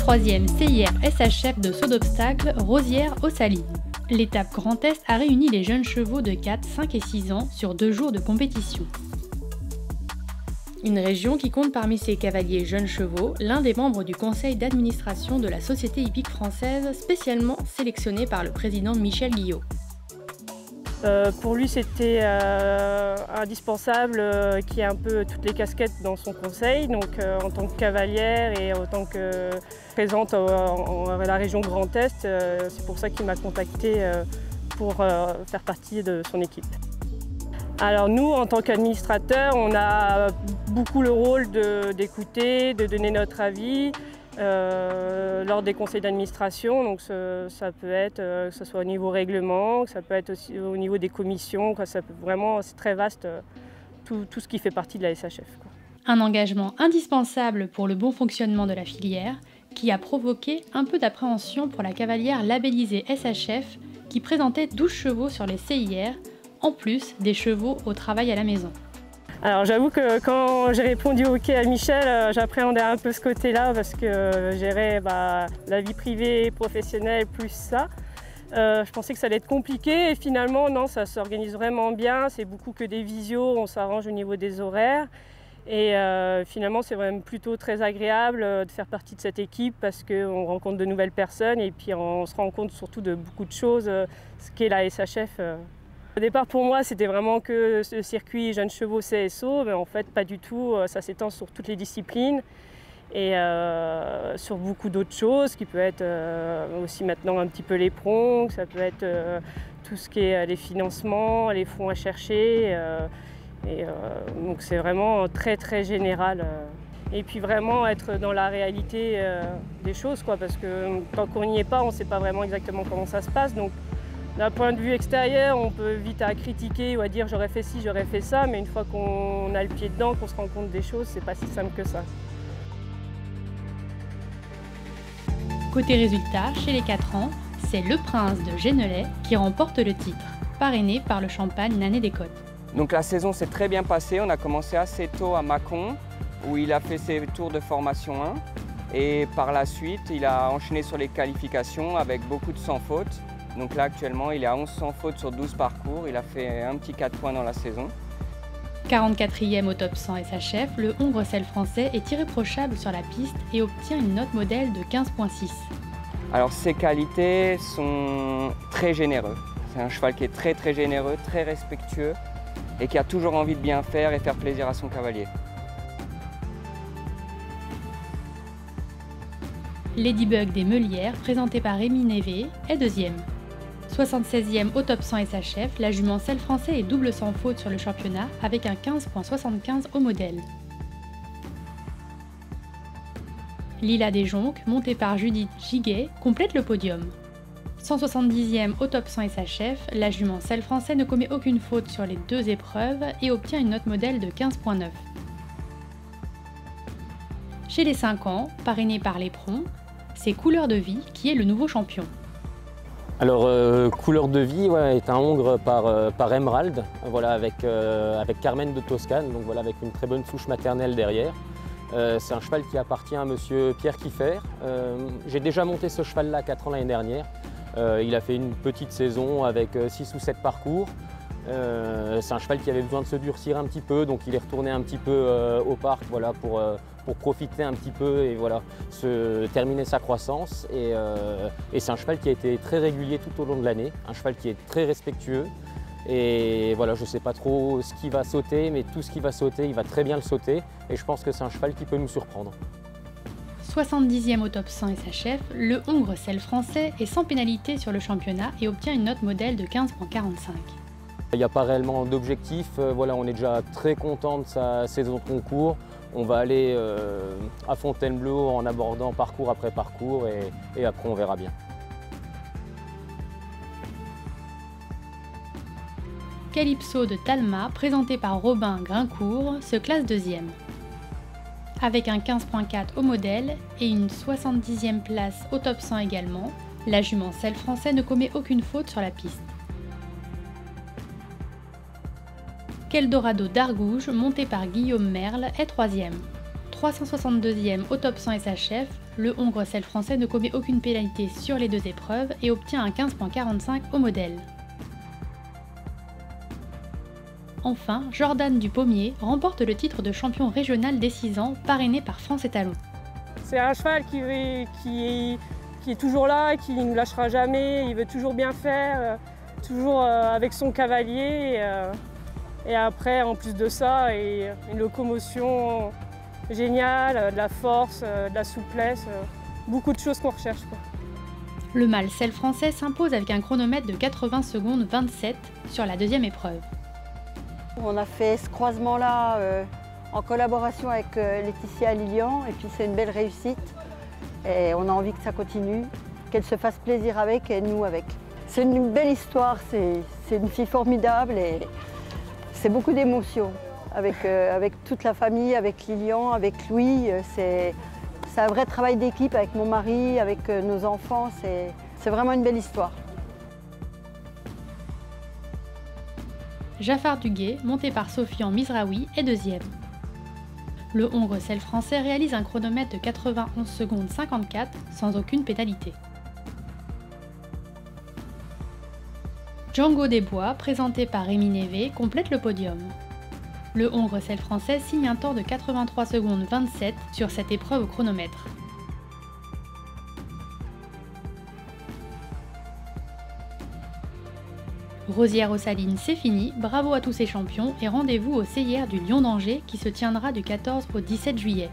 troisième CIR SHF de saut d'obstacle Rosières-Aussaly. L'étape Grand Est a réuni les jeunes chevaux de 4, 5 et 6 ans sur 2 jours de compétition. Une région qui compte parmi ses cavaliers jeunes chevaux l'un des membres du conseil d'administration de la Société hippique française, spécialement sélectionné par le président Michel Guillot. Pour lui, c'était indispensable qu'il y ait un peu toutes les casquettes dans son conseil, donc en tant que cavalière et en tant que présente à la région Grand Est, c'est pour ça qu'il m'a contacté pour faire partie de son équipe. Alors nous, en tant qu'administrateurs, on a beaucoup le rôle d'écouter, de donner notre avis lors des conseils d'administration. Donc ça peut être que ce soit au niveau règlement, que ça peut être aussi au niveau des commissions. Vraiment, c'est très vaste tout ce qui fait partie de la SHF. Un engagement indispensable pour le bon fonctionnement de la filière qui a provoqué un peu d'appréhension pour la cavalière labellisée SHF qui présentait 12 chevaux sur les CIR, en plus des chevaux au travail à la maison. Alors j'avoue que quand j'ai répondu OK à Michel, j'appréhendais un peu ce côté-là parce que gérer la vie privée et professionnelle plus ça. Je pensais que ça allait être compliqué et finalement non, ça s'organise vraiment bien, c'est beaucoup que des visios, on s'arrange au niveau des horaires et finalement c'est vraiment plutôt très agréable de faire partie de cette équipe parce qu'on rencontre de nouvelles personnes et puis on se rend compte surtout de beaucoup de choses, ce qu'est la SHF. Au départ, pour moi, c'était vraiment que ce circuit jeunes chevaux CSO, mais en fait, pas du tout. Ça s'étend sur toutes les disciplines et sur beaucoup d'autres choses, qui peut être aussi maintenant un petit peu les prongs, ça peut être tout ce qui est les financements, les fonds à chercher. Donc c'est vraiment très très général. Et puis vraiment être dans la réalité des choses, parce que tant qu'on n'y est pas, on ne sait pas vraiment exactement comment ça se passe. Donc, d'un point de vue extérieur, on peut vite à critiquer ou à dire j'aurais fait ci, j'aurais fait ça, mais une fois qu'on a le pied dedans, qu'on se rend compte des choses, c'est pas si simple que ça. Côté résultat, chez les 4 ans, c'est Le Prince de Genelais qui remporte le titre, parrainé par le Champagne Nané des Côtes. Donc la saison s'est très bien passée, on a commencé assez tôt à Mâcon, où il a fait ses tours de formation 1, et par la suite, il a enchaîné sur les qualifications avec beaucoup de sans fautes. Donc là, actuellement, il est à 11 sans faute sur 12 parcours. Il a fait un petit 4 points dans la saison. 44e au top 100 SHF, le Hongrecel français est irréprochable sur la piste et obtient une note modèle de 15,6. Alors, ses qualités sont très généreux. C'est un cheval qui est très très généreux, très respectueux et qui a toujours envie de bien faire et faire plaisir à son cavalier. Ladybug des Meulières, présentée par Rémi Névé, est deuxième. 76e au top 100 SHF, la jument Selle français est double sans faute sur le championnat avec un 15,75 au modèle. Lila des Jonques, montée par Judith Giguet, complète le podium. 170e au top 100 SHF, la jument Selle français ne commet aucune faute sur les 2 épreuves et obtient une note modèle de 15,9. Chez les 5 ans, parrainé par l'Éperon, c'est Couleur de Vie qui est le nouveau champion. Alors Couleur de Vie est un hongre par Emerald, avec Carmen de Toscane, donc avec une très bonne souche maternelle derrière. C'est un cheval qui appartient à monsieur Pierre Kieffer. J'ai déjà monté ce cheval-là 4 ans l'année dernière. Il a fait une petite saison avec 6 ou 7 parcours. C'est un cheval qui avait besoin de se durcir un petit peu, donc il est retourné un petit peu au parc pour profiter un petit peu et terminer sa croissance. Et c'est un cheval qui a été très régulier tout au long de l'année, un cheval qui est très respectueux. Et je ne sais pas trop ce qui va sauter, mais tout ce qui va sauter, il va très bien le sauter. Et je pense que c'est un cheval qui peut nous surprendre. 70e au top 100 SHF, le Hongrecel français est sans pénalité sur le championnat et obtient une note modèle de 15,45. Il n'y a pas réellement d'objectif, on est déjà très content de sa saison de concours. On va aller à Fontainebleau en abordant parcours après parcours et après on verra bien. Calypso de Talma, présenté par Robin Grincourt, se classe deuxième. Avec un 15,4 au modèle et une 70e place au top 100 également, la jument Selle français ne commet aucune faute sur la piste. Qu'Eldorado d'Argouges, monté par Guillaume Merle, est troisième. 362e au top 100 SHF, Le Hongre Sel français ne commet aucune pénalité sur les deux épreuves et obtient un 15,45 au modèle. Enfin, Jordan Dupommier remporte le titre de champion régional des 6 ans, parrainé par France Étalon. C'est un cheval qui est toujours là, qui ne nous lâchera jamais, il veut toujours bien faire, toujours avec son cavalier. Et après, en plus de ça, une locomotion géniale, de la force, de la souplesse, beaucoup de choses qu'on recherche, quoi. Le mâle Sel français s'impose avec un chronomètre de 80 secondes 27 sur la deuxième épreuve. On a fait ce croisement-là en collaboration avec Laetitia Lilian et puis c'est une belle réussite. Et on a envie que ça continue, qu'elle se fasse plaisir avec et nous avec. C'est une belle histoire, c'est une fille formidable et c'est beaucoup d'émotions avec toute la famille, avec Lilian, avec Louis. C'est un vrai travail d'équipe avec mon mari, avec nos enfants. C'est vraiment une belle histoire. Jafar Duguay, monté par Sofian Mizraoui, est deuxième. Le Hongre Sel français réalise un chronomètre de 91 secondes 54 sans aucune pénalité. Django des Bois, présenté par Rémi Névé, complète le podium. Le Hongre Sel français signe un temps de 83 secondes 27 sur cette épreuve au chronomètre. Rosières-aux-Salines, c'est fini, bravo à tous ces champions et rendez-vous au CIR du Lion d'Angers qui se tiendra du 14 au 17 juillet.